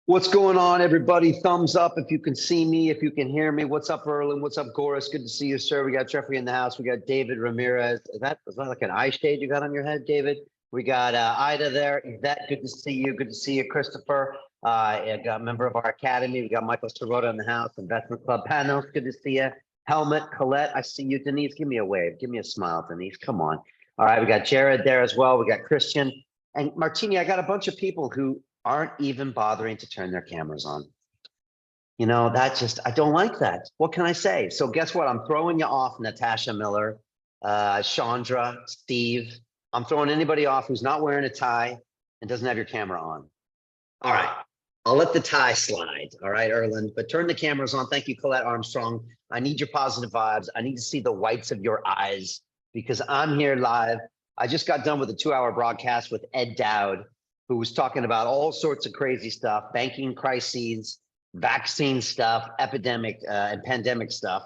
What's going on, everybody? Thumbs up if you can see me, if you can hear me. What's up, Erlen? What's up, Goris? Good to see you, sir. We got Jeffrey in the house. We got David Ramirez. Is that like an eye shade you got on your head, David? We got Ida there. Yvette, good to see you. Good to see you, Christopher. I got a member of our academy. We got Michael Sirota in the house. Investment Club Panos. Good to see you. Helmet, Colette, I see you. Denise, give me a wave. Give me a smile, Denise. Come on. All right, we got Jared there as well. We got Christian. And Martini, I got a bunch of people who aren't even bothering to turn their cameras on. You know, I don't like that. What can I say? So guess what? I'm throwing you off, Natasha Miller, Chandra, Steve. I'm throwing anybody off who's not wearing a tie and doesn't have your camera on. All right. I'll let the tie slide. All right, Erland, but turn the cameras on. Thank you, Colette Armstrong. I need your positive vibes. I need to see the whites of your eyes because I'm here live. I just got done with a 2-hour broadcast with Ed Dowd, who was talking about all sorts of crazy stuff, banking crises, vaccine stuff, epidemic and pandemic stuff.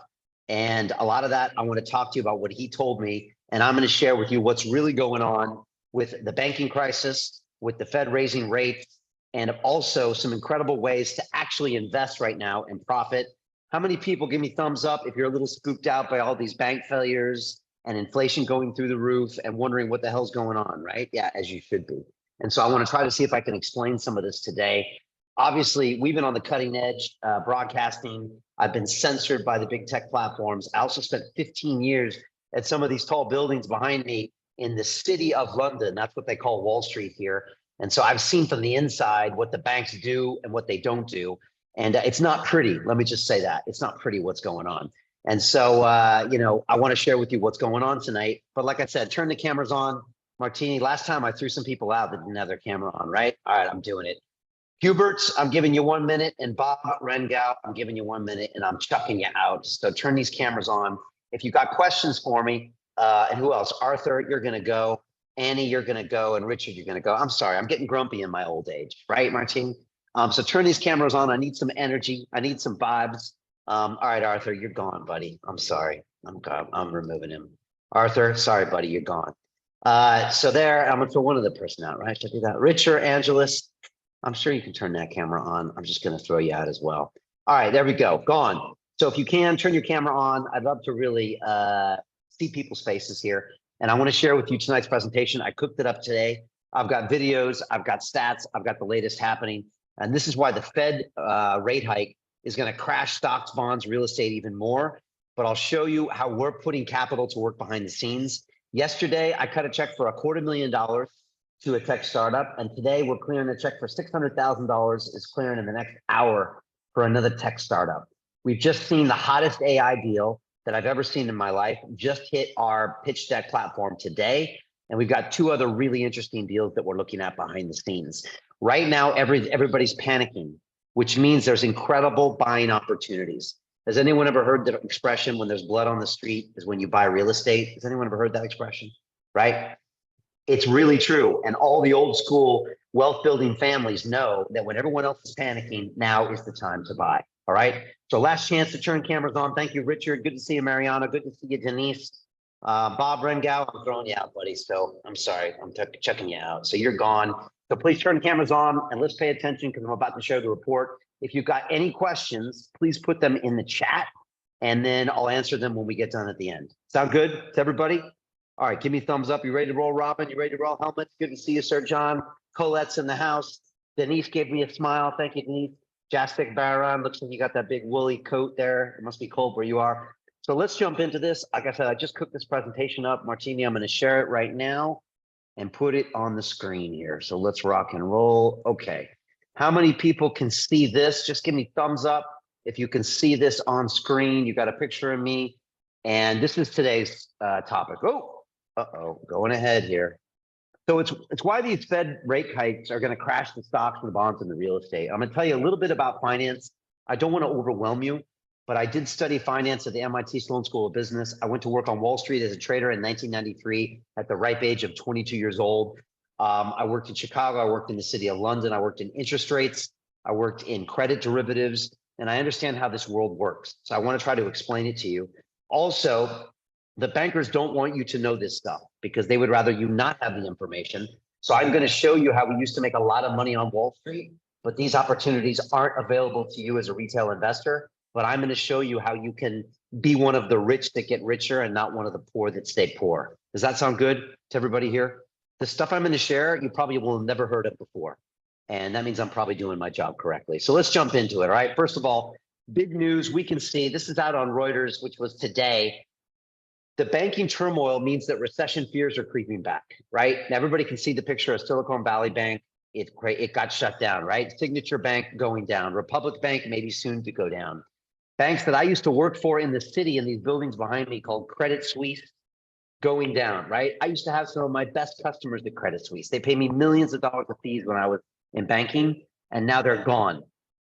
And a lot of that, I want to talk to you about what he told me. And I'm going to share with you what's really going on with the banking crisis, with the Fed raising rates, and also some incredible ways to actually invest right now and profit. How many people give me thumbs up if you're a little spooked out by all these bank failures and inflation going through the roof and wondering what the hell's going on, right? Yeah, as you should be. And so I want to try to see if I can explain some of this today. Obviously, we've been on the cutting edge broadcasting. I've been censored by the big tech platforms. I also spent 15 years at some of these tall buildings behind me in the city of London. That's what they call Wall Street here. And so I've seen from the inside what the banks do and what they don't do. And it's not pretty. Let me just say that. It's not pretty what's going on. And so, you know, I want to share with you what's going on tonight. But like I said, turn the cameras on. Martini, last time I threw some people out that didn't have their camera on, right? All right, I'm doing it. Huberts, I'm giving you 1 minute, and Bob Rengau, I'm giving you 1 minute, and I'm chucking you out. So turn these cameras on. If you got questions for me, and who else? Arthur, you're going to go. Annie, you're going to go. And Richard, you're going to go. I'm sorry, I'm getting grumpy in my old age, right, Martini? So turn these cameras on. I need some energy. I need some vibes. All right, Arthur, you're gone, buddy. I'm sorry. I'm removing him. Arthur, sorry, buddy, you're gone. So there, I'm gonna throw one other person out, right? Should I do that? Richard, Angeles, I'm sure you can turn that camera on. I'm just gonna throw you out as well. All right, there we go, gone. So if you can, turn your camera on. I'd love to really see people's faces here. And I wanna share with you tonight's presentation. I cooked it up today. I've got videos, I've got stats, I've got the latest happening. And this is why the Fed rate hike is gonna crash stocks, bonds, real estate even more. But I'll show you how we're putting capital to work behind the scenes. Yesterday, I cut a check for $250,000 to a tech startup, and today we're clearing a check for $600,000 is clearing in the next hour for another tech startup. We've just seen the hottest AI deal that I've ever seen in my life just hit our pitch deck platform today, and we've got 2 other really interesting deals that we're looking at behind the scenes. Right now, everybody's panicking, which means there's incredible buying opportunities. Has anyone ever heard the expression, when there's blood on the street is when you buy real estate? Has anyone ever heard that expression? Right? It's really true. And all the old school wealth building families know that when everyone else is panicking, now is the time to buy. All right. So last chance to turn cameras on. Thank you, Richard. Good to see you, Mariana. Good to see you, Denise. Bob Rengau, I'm throwing you out, buddy. So I'm sorry. I'm checking you out. So you're gone. So please turn the cameras on and let's pay attention because I'm about to show the report. If you've got any questions, please put them in the chat and then I'll answer them when we get done at the end. Sound good to everybody? All right, give me a thumbs up. You ready to roll, Robin? You ready to roll, Helmet? Good to see you, Sir John. Colette's in the house. Denise gave me a smile. Thank you, Denise. Jastic Baron, looks like you got that big woolly coat there. It must be cold where you are. So let's jump into this. Like I said, I just cooked this presentation up. Martini, I'm going to share it right now and put it on the screen here. So let's rock and roll. Okay. How many people can see this? Just give me thumbs up if you can see this on screen. You got a picture of me. And this is today's topic. Oh, going ahead here. So it's why these Fed rate hikes are going to crash the stocks and the bonds and the real estate. I'm going to tell you a little bit about finance. I don't want to overwhelm you, but I did study finance at the MIT Sloan School of Business. I went to work on Wall Street as a trader in 1993 at the ripe age of 22 years old. I worked in Chicago. I worked in the city of London. I worked in interest rates. I worked in credit derivatives, and I understand how this world works. So I want to try to explain it to you. Also, the bankers don't want you to know this stuff because they would rather you not have the information. So I'm going to show you how we used to make a lot of money on Wall Street but these opportunities aren't available to you as a retail investor. But I'm going to show you how you can be one of the rich that get richer and not one of the poor that stay poor. Does that sound good to everybody here? The stuff I'm going to share, you probably will have never heard of before. And that means I'm probably doing my job correctly. So let's jump into it. All right. First of all, big news we can see, this is out on Reuters, which was today. The banking turmoil means that recession fears are creeping back, right? And everybody can see the picture of Silicon Valley Bank. It got shut down, right? Signature Bank going down. Republic Bank maybe soon to go down. Banks that I used to work for in the city in these buildings behind me called Credit Suisse going down, right? I used to have some of my best customers at Credit Suisse. They paid me millions of dollars of fees when I was in banking, and now they're gone.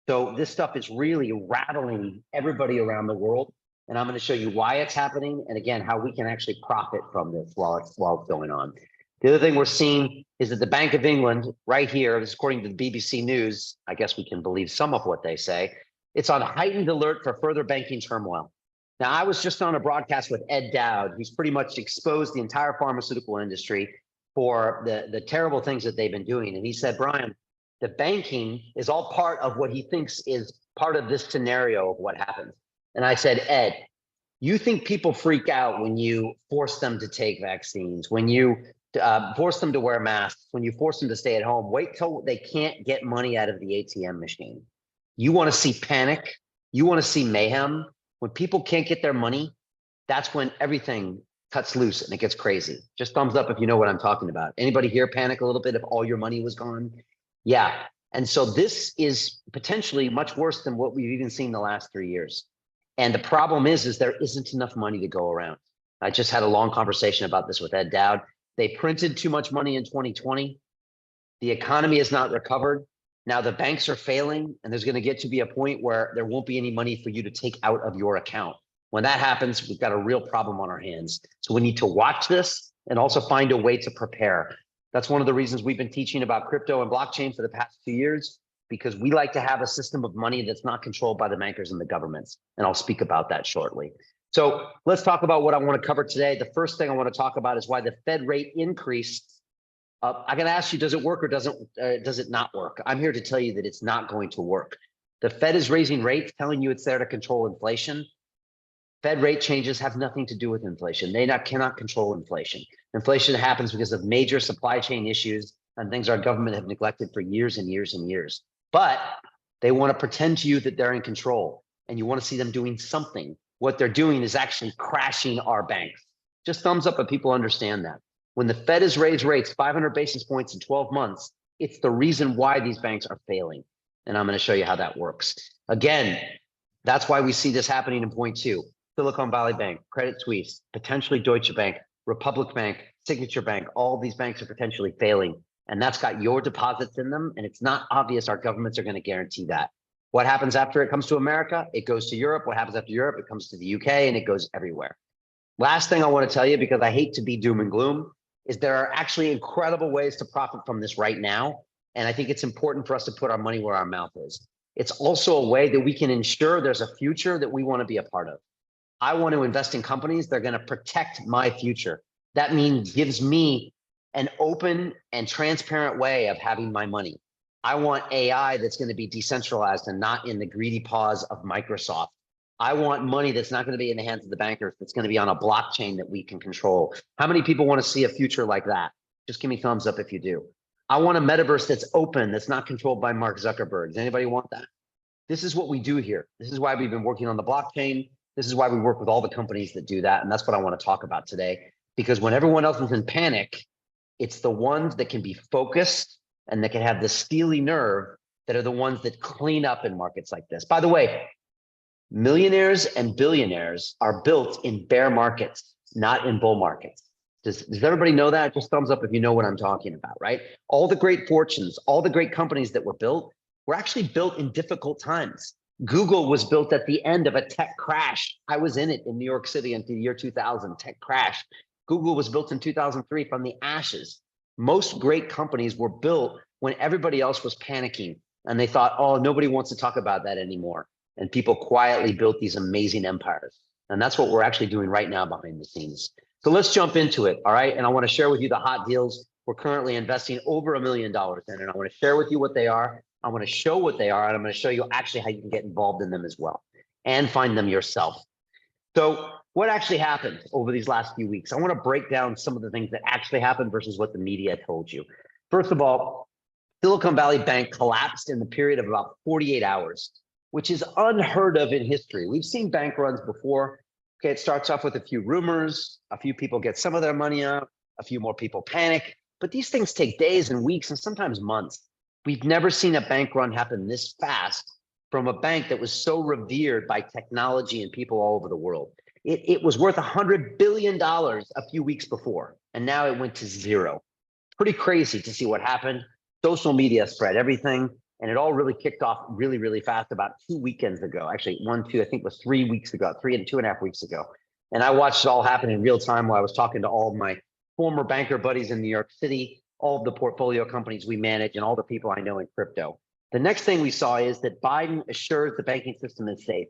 So this stuff is really rattling everybody around the world. And I'm going to show you why it's happening. And again, how we can actually profit from this while it's going on. The other thing we're seeing is that the Bank of England right here, this is according to the BBC News, I guess we can believe some of what they say, it's on heightened alert for further banking turmoil. Now, I was just on a broadcast with Ed Dowd, who's pretty much exposed the entire pharmaceutical industry for the terrible things that they've been doing. And he said, Brian, the banking is all part of what he thinks is part of this scenario of what happens. And I said, Ed, you think people freak out when you force them to take vaccines, when you force them to wear masks, when you force them to stay at home? Wait till they can't get money out of the ATM machine. You want to see panic? You want to see mayhem? When people can't get their money, that's when everything cuts loose and it gets crazy. Just thumbs up if you know what I'm talking about. Anybody here panic a little bit if all your money was gone? Yeah. And so this is potentially much worse than what we've even seen the last 3 years. And the problem is there isn't enough money to go around. I just had a long conversation about this with Ed Dowd. They printed too much money in 2020. The economy has not recovered. Now the banks are failing, and there's going to get to be a point where there won't be any money for you to take out of your account. When that happens, we've got a real problem on our hands. So we need to watch this and also find a way to prepare. That's one of the reasons we've been teaching about crypto and blockchain for the past 2 years, because we like to have a system of money that's not controlled by the bankers and the governments. And I'll speak about that shortly. So let's talk about what I want to cover today. The first thing I want to talk about is why the Fed rate increase. I got to ask you, does it work or does it not work? I'm here to tell you that it's not going to work. The Fed is raising rates, telling you it's there to control inflation. Fed rate changes have nothing to do with inflation. They cannot control inflation. Inflation happens because of major supply chain issues and things our government have neglected for years and years and years. But they want to pretend to you that they're in control, and you want to see them doing something. What they're doing is actually crashing our banks. Just thumbs up if people understand that. When the Fed has raised rates 500 basis points in 12 months, it's the reason why these banks are failing. And I'm going to show you how that works. Again, that's why we see this happening in point 2. Silicon Valley Bank, Credit Suisse, potentially Deutsche Bank, Republic Bank, Signature Bank, all these banks are potentially failing. And that's got your deposits in them. And it's not obvious our governments are going to guarantee that. What happens after it comes to America? It goes to Europe. What happens after Europe? It comes to the UK, and it goes everywhere. Last thing I want to tell you, because I hate to be doom and gloom, is there are actually incredible ways to profit from this right now. And I think it's important for us to put our money where our mouth is. It's also a way that we can ensure there's a future that we want to be a part of. I want to invest in companies that are going to protect my future. That means gives me an open and transparent way of having my money. I want AI that's going to be decentralized and not in the greedy paws of Microsoft. I want money that's not going to be in the hands of the bankers, that's going to be on a blockchain that we can control. How many people want to see a future like that? Just give me thumbs up if you do. I want a metaverse that's open, that's not controlled by Mark Zuckerberg. Does anybody want that? This is what we do here. This is why we've been working on the blockchain. This is why we work with all the companies that do that. And that's what I want to talk about today. Because when everyone else is in panic, it's the ones that can be focused and that can have the steely nerve that are the ones that clean up in markets like this. By the way, millionaires and billionaires are built in bear markets, not in bull markets. Does everybody know that? Just thumbs up if you know what I'm talking about, right? All the great fortunes, all the great companies that were built were actually built in difficult times. Google was built at the end of a tech crash. I was in it in New York City in the year 2000, tech crash. Google was built in 2003 from the ashes. Most great companies were built when everybody else was panicking and they thought, oh, nobody wants to talk about that anymore. And people quietly built these amazing empires. And that's what we're actually doing right now behind the scenes. So let's jump into it, all right? And I want to share with you the hot deals we're currently investing over $1 million in, and I want to share with you what they are. I want to show what they are, and I'm going to show you actually how you can get involved in them as well and find them yourself. So what actually happened over these last few weeks? I want to break down some of the things that actually happened versus what the media told you. First of all, Silicon Valley Bank collapsed in the period of about 48 hours, which is unheard of in history. We've seen bank runs before. Okay, it starts off with a few rumors, a few people get some of their money out, a few more people panic, but these things take days and weeks and sometimes months. We've never seen a bank run happen this fast from a bank that was so revered by technology and people all over the world. It was worth $100 billion a few weeks before, and now it went to zero. Pretty crazy to see what happened. Social media spread everything, and it all really kicked off really, really fast about 2 weekends ago. Actually, I think it was 3 weeks ago, 2.5 weeks ago. And I watched it all happen in real time while I was talking to all of my former banker buddies in New York City, all of the portfolio companies we manage, and all the people I know in crypto. The next thing we saw is that Biden assures the banking system is safe.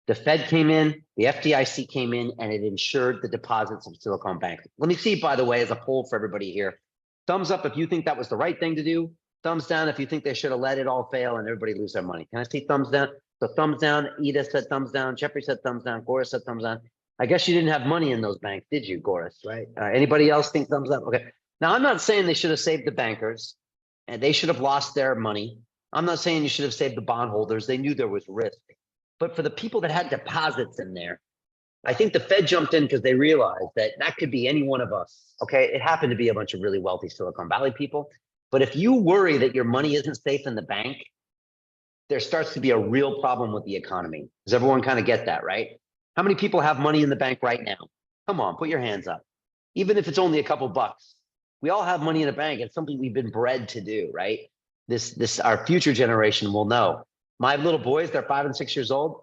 The Fed came in, the FDIC came in, and it insured the deposits of Silicon Bank. Let me see, by the way, as a poll for everybody here. Thumbs up if you think that was the right thing to do. Thumbs down if you think they should have let it all fail and everybody lose their money. Can I see thumbs down? So thumbs down, Ida said thumbs down, Jeffrey said thumbs down, Goris said thumbs down. I guess you didn't have money in those banks, did you, Goris, right? Anybody else think thumbs up? Okay. Now, I'm not saying they should have saved the bankers and they should have lost their money. I'm not saying you should have saved the bondholders. They knew there was risk. But for the people that had deposits in there, I think the Fed jumped in because they realized that that could be any one of us. Okay. It happened to be a bunch of really wealthy Silicon Valley people. But if you worry that your money isn't safe in the bank, there starts to be a real problem with the economy. Does everyone kind of get that, right? How many people have money in the bank right now? Come on, put your hands up. Even if it's only a couple bucks. We all have money in the bank. It's something we've been bred to do, right? Our future generation will know. My little boys, they're 5 and 6 years old.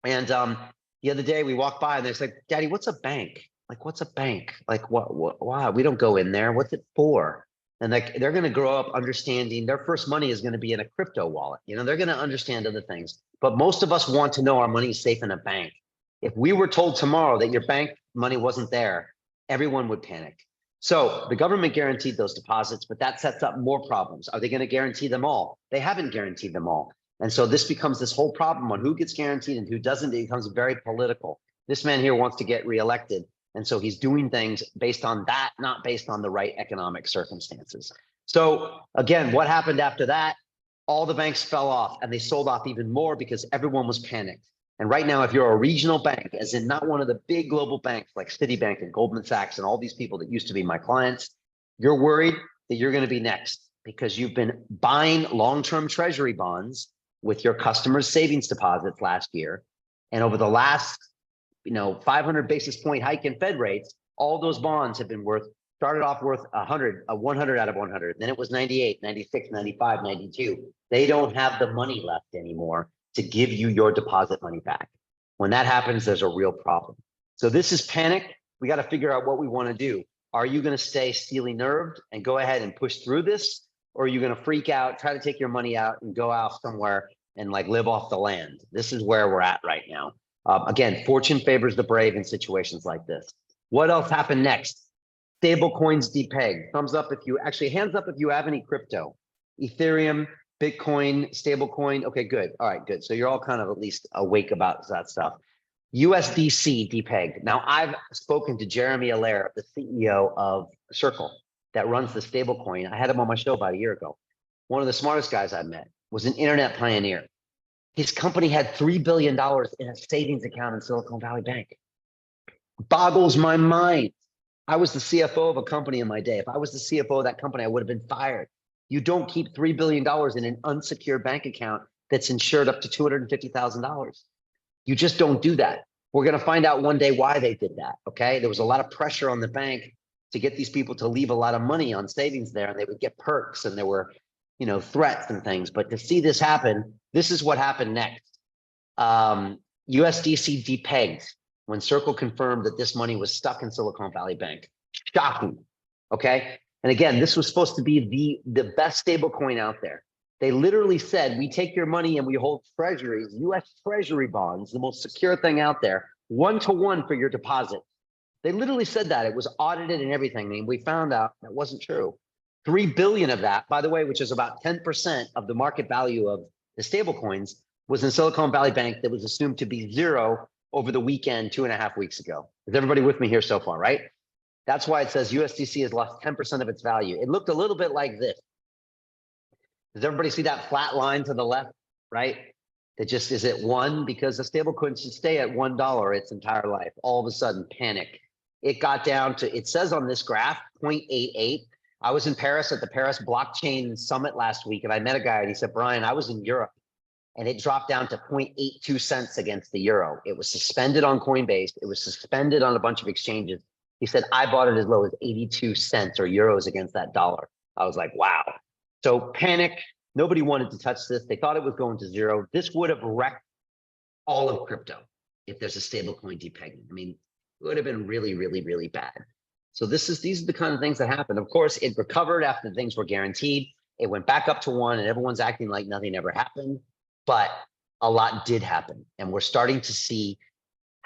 And the other day we walked by and they're like, Daddy, what's a bank? Like, what's a bank? Like, why? We don't go in there. What's it for? And like, they're going to grow up understanding their first money is going to be in a crypto wallet. You know, they're going to understand other things. But most of us want to know our money is safe in a bank. If we were told tomorrow that your bank money wasn't there, everyone would panic. So the government guaranteed those deposits, but that sets up more problems. Are they going to guarantee them all? They haven't guaranteed them all. And so this becomes this whole problem on who gets guaranteed and who doesn't. It becomes very political. This man here wants to get reelected. And so he's doing things based on that, not based on the right economic circumstances. So again, what happened after that? All the banks fell off and they sold off even more because everyone was panicked. And right now, if you're a regional bank, as in not one of the big global banks like Citibank and Goldman Sachs and all these people that used to be my clients, you're worried that you're going to be next because you've been buying long-term treasury bonds with your customers' savings deposits last year. And over the last 500 basis point hike in Fed rates, all those bonds have been started off worth 100 out of 100. Then it was 98, 96, 95, 92. They don't have the money left anymore to give you your deposit money back. When that happens, there's a real problem. So this is panic. We got to figure out what we want to do. Are you going to stay steely nerved and go ahead and push through this? Or are you going to freak out, try to take your money out and go out somewhere and like live off the land? This is where we're at right now. Again, fortune favors the brave in situations like this. What else happened next? Stable coins depegged. Thumbs up if you hands up if you have any crypto. Ethereum, Bitcoin, stablecoin. Okay, good. All right, good. So you're all kind of at least awake about that stuff. USDC depegged. Now I've spoken to Jeremy Allaire, the CEO of Circle that runs the stablecoin. I had him on my show about a year ago. One of the smartest guys I met was an internet pioneer. His company had $3 billion in a savings account in Silicon Valley Bank. Boggles my mind. I was the CFO of a company in my day. If I was the CFO of that company, I would have been fired. You don't keep $3 billion in an unsecured bank account that's insured up to $250,000. You just don't do that. We're going to find out one day why they did that. Okay. There was a lot of pressure on the bank to get these people to leave a lot of money on savings there, and they would get perks, and there were, threats and things. But to see this happen, this is what happened next. USDC depegged when Circle confirmed that this money was stuck in Silicon Valley Bank. Shocking. Okay. And again, this was supposed to be the best stable coin out there. They literally said, we take your money and we hold treasuries, US treasury bonds, the most secure thing out there, 1-to-1 for your deposit. They literally said that. It was audited and everything. I mean, we found out that wasn't true. 3 billion of that, by the way, which is about 10% of the market value of the stable coins, was in Silicon Valley Bank that was assumed to be zero over the weekend 2.5 weeks ago. Is everybody with me here so far, right? That's why it says USDC has lost 10% of its value. It looked a little bit like this. Does everybody see that flat line to the left, right? That just is at 1, because the stable coin should stay at $1 its entire life. All of a sudden, panic. It got down to, it says on this graph, 0.88. I was in Paris at the Paris Blockchain Summit last week, and I met a guy and he said, Brian, I was in Europe and it dropped down to 0.82 cents against the euro. It was suspended on Coinbase. It was suspended on a bunch of exchanges. He said, I bought it as low as 82 cents or euros against that dollar. I was like, wow. So panic. Nobody wanted to touch this. They thought it was going to zero. This would have wrecked all of crypto if there's a stablecoin depegging. I mean, it would have been really, really, really bad. So these are the kind of things that happen. Of course, it recovered after things were guaranteed. It went back up to 1 and everyone's acting like nothing ever happened, but a lot did happen. And we're starting to see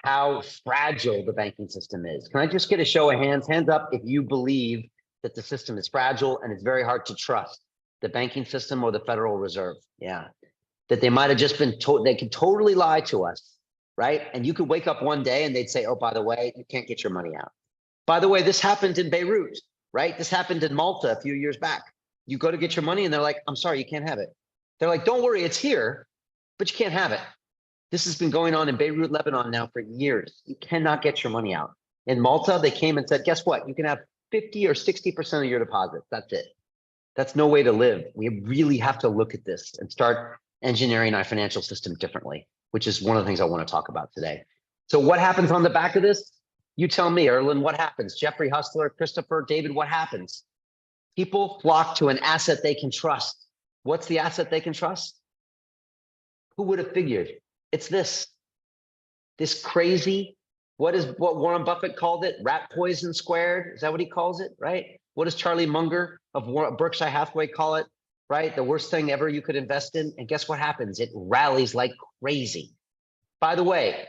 how fragile the banking system is. Can I just get a show of hands? Hands up if you believe that the system is fragile and it's very hard to trust the banking system or the Federal Reserve. Yeah, that they might have just been told, they could totally lie to us, right? And you could wake up one day and they'd say, oh, by the way, you can't get your money out. By the way, this happened in Beirut, right? This happened in Malta a few years back. You go to get your money and they're like, I'm sorry, you can't have it. They're like, don't worry, it's here, but you can't have it. This has been going on in Beirut, Lebanon now for years. You cannot get your money out. In Malta, they came and said, guess what? You can have 50 or 60% of your deposits. That's it. That's no way to live. We really have to look at this and start engineering our financial system differently, which is one of the things I want to talk about today. So what happens on the back of this? You tell me, Erlen, what happens? Jeffrey Hustler, Christopher, David, what happens? People flock to an asset they can trust. What's the asset they can trust? Who would have figured? It's this crazy, what Warren Buffett called it? Rat poison squared. Is that what he calls it, right? What does Charlie Munger of Berkshire Hathaway call it, right? The worst thing ever you could invest in. And guess what happens? It rallies like crazy. By the way,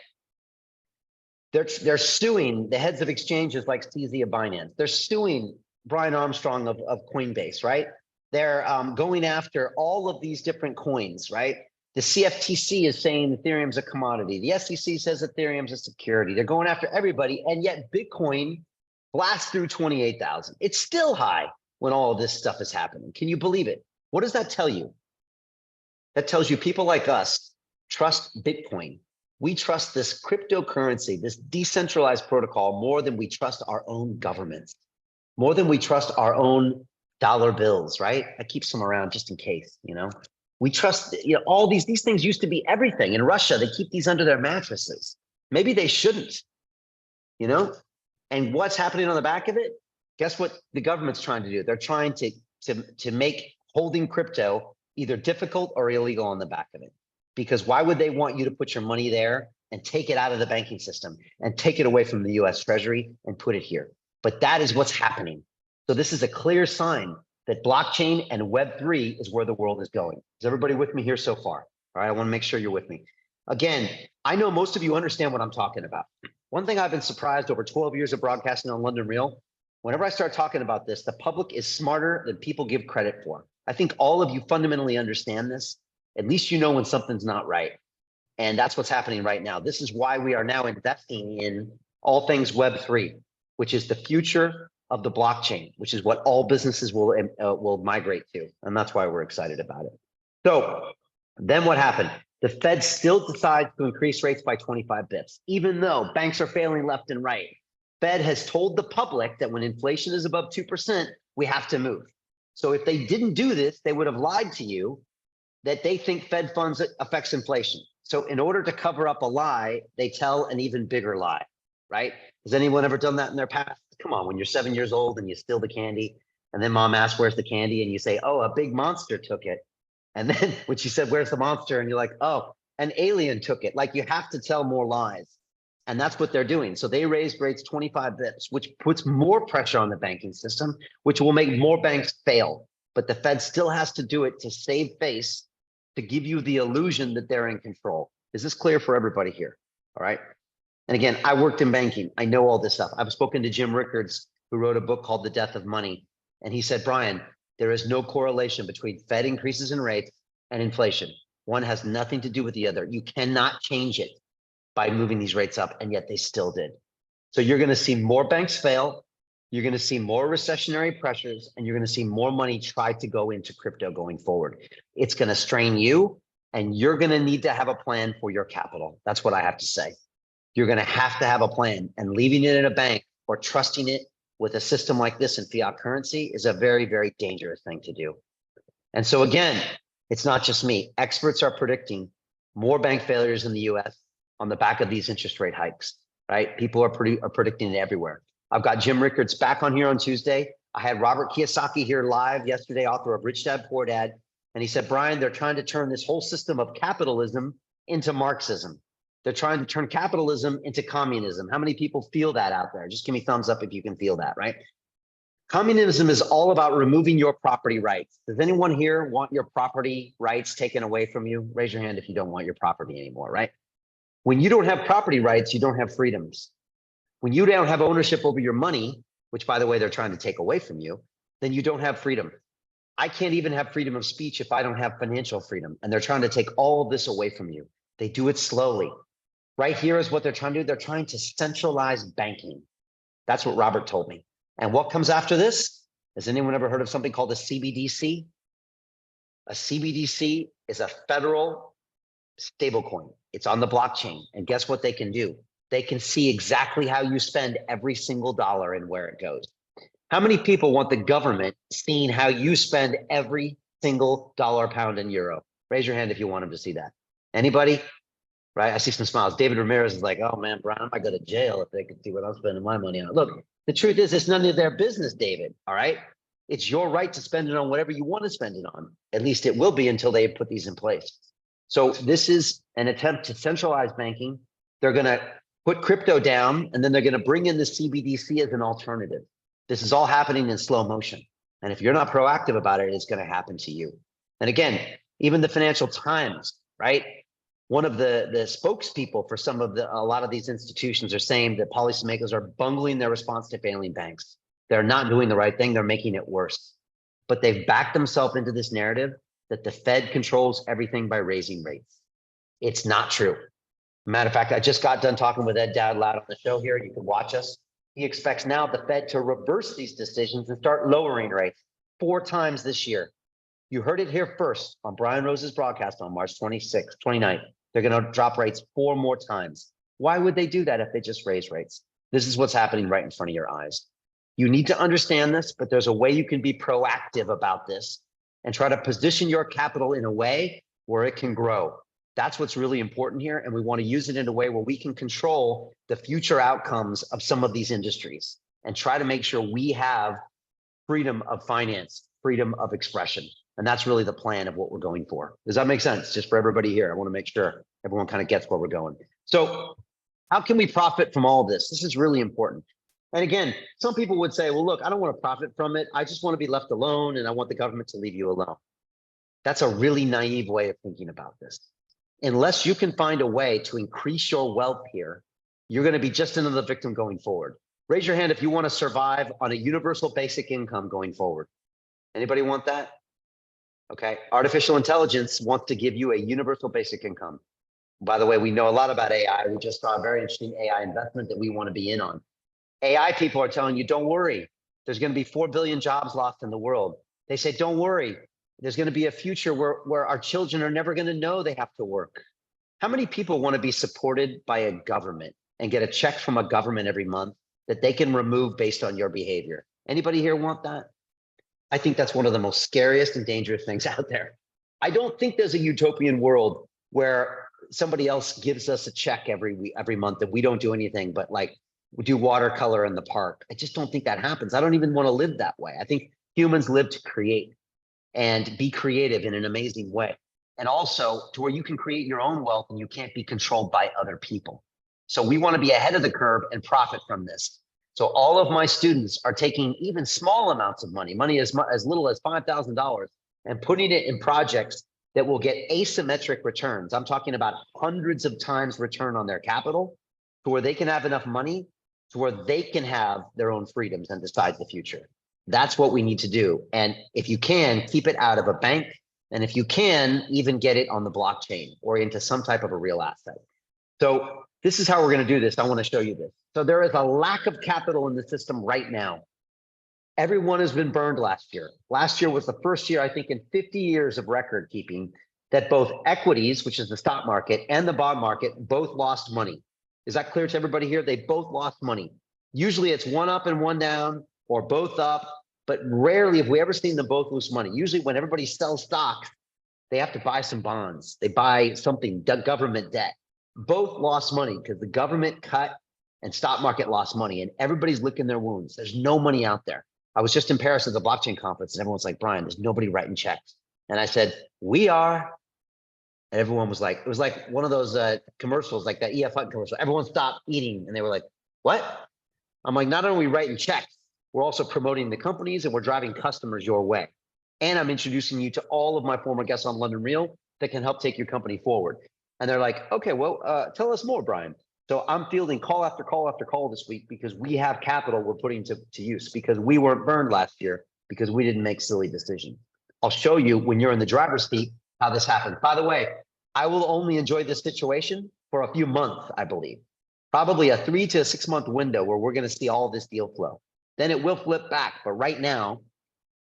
they're suing the heads of exchanges like CZ of Binance. They're suing Brian Armstrong of Coinbase, right? They're going after all of these different coins, right? The CFTC is saying Ethereum's a commodity. The SEC says Ethereum's a security. They're going after everybody, and yet Bitcoin blasts through 28,000. It's still high when all of this stuff is happening. Can you believe it? What does that tell you? That tells you people like us trust Bitcoin. We trust this cryptocurrency, this decentralized protocol, more than we trust our own governments, more than we trust our own dollar bills, right? I keep some around just in case, you know? We trust, you know, all these things used to be everything. In Russia, they keep these under their mattresses. Maybe they shouldn't, you know? And what's happening on the back of it? Guess what the government's trying to do? They're trying to make holding crypto either difficult or illegal on the back of it. Because why would they want you to put your money there and take it out of the banking system and take it away from the US Treasury and put it here? But that is what's happening. So this is a clear sign that blockchain and Web3 is where the world is going. Is everybody with me here so far? All right, I want to make sure you're with me. Again, I know most of you understand what I'm talking about. One thing I've been surprised over 12 years of broadcasting on London Real, whenever I start talking about this, the public is smarter than people give credit for. I think all of you fundamentally understand this. At least you know when something's not right. And that's what's happening right now. This is why we are now investing in all things Web3, which is the future of the blockchain, which is what all businesses will migrate to. And that's why we're excited about it. So then what happened? The Fed still decides to increase rates by 25 bips, even though banks are failing left and right. Fed has told the public that when inflation is above 2%, we have to move. So if they didn't do this, they would have lied to you that they think Fed funds affects inflation. So in order to cover up a lie, they tell an even bigger lie, right? Has anyone ever done that in their past? Come on, when you're 7 years old and you steal the candy, and then mom asks, where's the candy? And you say, oh, a big monster took it. And then when she said, where's the monster? And you're like, oh, an alien took it. Like, you have to tell more lies. And that's what they're doing. So they raised rates 25 bips, which puts more pressure on the banking system, which will make more banks fail. But the Fed still has to do it to save face, to give you the illusion that they're in control. Is this clear for everybody here? All right. And again, I worked in banking. I know all this stuff. I've spoken to Jim Rickards, who wrote a book called The Death of Money. And he said, Brian, There is no correlation between Fed increases in rates and inflation. One has nothing to do with the other. You cannot change it by moving these rates up, and yet they still did. So you're going to see more banks fail. You're going to see more recessionary pressures, and you're going to see more money try to go into crypto going forward. It's going to strain you, and you're going to need to have a plan for your capital. That's what I have to say. You're going to have a plan, and leaving it in a bank or trusting it with a system like this in fiat currency is a very, very dangerous thing to do. And so again, it's not just me. Experts are predicting more bank failures in the US on the back of these interest rate hikes, right? People are predicting it everywhere. I've got Jim Rickards back on here on Tuesday. I had Robert Kiyosaki here live yesterday, author of Rich Dad Poor Dad. And he said, Brian, they're trying to turn this whole system of capitalism into Marxism. They're trying to turn capitalism into communism. How many people feel that out there? Just give me thumbs up if you can feel that, right? Communism is all about removing your property rights. Does anyone here want your property rights taken away from you? Raise your hand if you don't want your property anymore, right? When you don't have property rights, you don't have freedoms. When you don't have ownership over your money, which by the way, they're trying to take away from you, then you don't have freedom. I can't even have freedom of speech if I don't have financial freedom. And they're trying to take all of this away from you. They do it slowly. Right here is what they're trying to do. They're trying to centralize banking. That's what Robert told me. And what comes after this? Has anyone ever heard of something called a CBDC? A CBDC is a federal stablecoin. It's on the blockchain. And guess what they can do? They can see exactly how you spend every single dollar and where it goes. How many people want the government seeing how you spend every single dollar, pound, and euro? Raise your hand if you want them to see that. Anybody? Right? I see some smiles. David Ramirez is like, oh man, Brian, I might go to jail if they can see what I'm spending my money on. Look, the truth is it's none of their business, David. All right. It's your right to spend it on whatever you want to spend it on. At least it will be until they put these in place. So this is an attempt to centralize banking. They're going to put crypto down, and then they're going to bring in the CBDC as an alternative. This is all happening in slow motion. And if you're not proactive about it, it's going to happen to you. And again, even the Financial Times, right? One of the spokespeople for a lot of these institutions are saying that policymakers are bungling their response to failing banks. They're not doing the right thing. They're making it worse. But they've backed themselves into this narrative that the Fed controls everything by raising rates. It's not true. Matter of fact, I just got done talking with Ed Dowd-Loud on the show here. You can watch us. He expects now the Fed to reverse these decisions and start lowering rates 4 times this year. You heard it here first on Brian Rose's broadcast on March 26th, 29th. They're going to drop rates 4 more times. Why would they do that if they just raise rates? This is what's happening right in front of your eyes. You need to understand this, but there's a way you can be proactive about this and try to position your capital in a way where it can grow. That's what's really important here. And we want to use it in a way where we can control the future outcomes of some of these industries and try to make sure we have freedom of finance, freedom of expression. And that's really the plan of what we're going for. Does that make sense? Just for everybody here, I want to make sure everyone kind of gets where we're going. So how can we profit from all this? This is really important. And again, some people would say, well, look, I don't want to profit from it. I just want to be left alone and I want the government to leave you alone. That's a really naive way of thinking about this. Unless you can find a way to increase your wealth here, you're going to be just another victim going forward. Raise your hand if you want to survive on a universal basic income going forward. Anybody want that? Okay. Artificial intelligence wants to give you a universal basic income. By the way, we know a lot about AI. We just saw a very interesting AI investment that we want to be in on. AI people are telling you, don't worry. There's going to be 4 billion jobs lost in the world. They say, don't worry. There's going to be a future where our children are never going to know they have to work. How many people want to be supported by a government and get a check from a government every month that they can remove based on your behavior? Anybody here want that? I think that's one of the most scariest and dangerous things out there. I don't think there's a utopian world where somebody else gives us a check every month and we don't do anything but like we do watercolor in the park. I just don't think that happens. I don't even want to live that way. I think humans live to create and be creative in an amazing way. And also to where you can create your own wealth and you can't be controlled by other people. So we want to be ahead of the curve and profit from this. So all of my students are taking even small amounts of money as little as $5,000 and putting it in projects that will get asymmetric returns. I'm talking about hundreds of times return on their capital to where they can have enough money to where they can have their own freedoms and decide the future. That's what we need to do. And if you can, keep it out of a bank. And if you can, even get it on the blockchain or into some type of a real asset. So this is how we're going to do this. I want to show you this. So there is a lack of capital in the system right now. Everyone has been burned last year. Last year was the first year, I think, in 50 years of record keeping that both equities, which is the stock market, and the bond market both lost money. Is that clear to everybody here? They both lost money. Usually it's one up and one down, or both up, but rarely have we ever seen them both lose money. Usually when everybody sells stocks, they have to buy some bonds. They buy something, government debt. Both lost money because the government cut and stock market lost money, and everybody's licking their wounds. There's no money out there. I was just in Paris at the blockchain conference, and everyone's like, Brian, there's nobody writing checks. And I said, we are. And everyone was like, it was like one of those commercials, like that EF commercial. Everyone stopped eating, and they were like, what? I'm like, not only are we writing checks, we're also promoting the companies, and we're driving customers your way. And I'm introducing you to all of my former guests on London Real that can help take your company forward. And they're like, okay, well, tell us more, Brian. So I'm fielding call after call after call this week because we have capital we're putting to use because we weren't burned last year because we didn't make silly decisions. I'll show you when you're in the driver's seat how this happened. By the way, I will only enjoy this situation for a few months, I believe. Probably a 3 to 6 month window where we're going to see all this deal flow. Then it will flip back. But right now,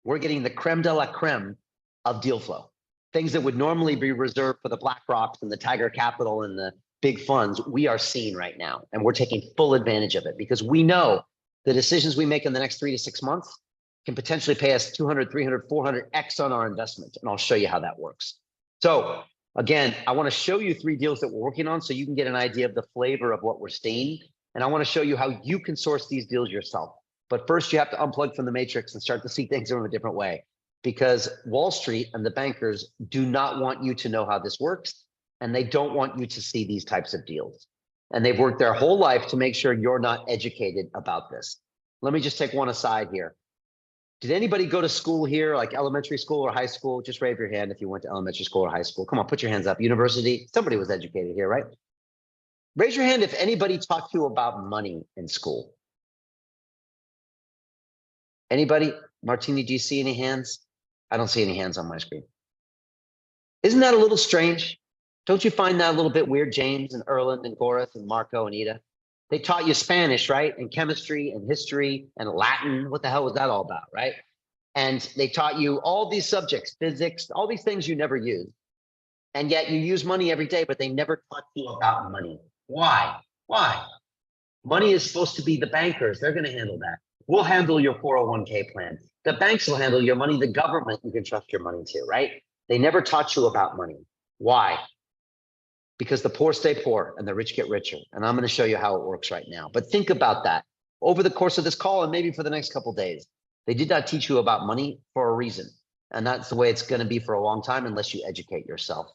we're getting the creme de la creme of deal flow. Things that would normally be reserved for the BlackRocks and the Tiger Capital and the big funds, we are seeing right now. And we're taking full advantage of it because we know the decisions we make in the next 3 to 6 months can potentially pay us 200, 300, 400x on our investment. And I'll show you how that works. So again, I want to show you 3 deals that we're working on so you can get an idea of the flavor of what we're seeing. And I want to show you how you can source these deals yourself. But first, you have to unplug from the matrix and start to see things in a different way because Wall Street and the bankers do not want you to know how this works. And they don't want you to see these types of deals. And they've worked their whole life to make sure you're not educated about this. Let me just take one aside here. Did anybody go to school here, like elementary school or high school? Just raise your hand if you went to elementary school or high school. Come on, put your hands up. University, somebody was educated here, right? Raise your hand if anybody taught you about money in school. Anybody? Martini, do you see any hands? I don't see any hands on my screen. Isn't that a little strange? Don't you find that a little bit weird, James and Erland and Gorath and Marco and Ida? They taught you Spanish, right? And chemistry and history and Latin. What the hell was that all about, right? And they taught you all these subjects, physics, all these things you never use. And yet you use money every day, but they never taught you about money. Why? Why? Money is supposed to be the bankers. They're going to handle that. We'll handle your 401k plan. The banks will handle your money. The government, you can trust your money to, right? They never taught you about money. Why? Because the poor stay poor and the rich get richer. And I'm going to show you how it works right now. But think about that over the course of this call and maybe for the next couple of days. They did not teach you about money for a reason. And that's the way it's going to be for a long time unless you educate yourself.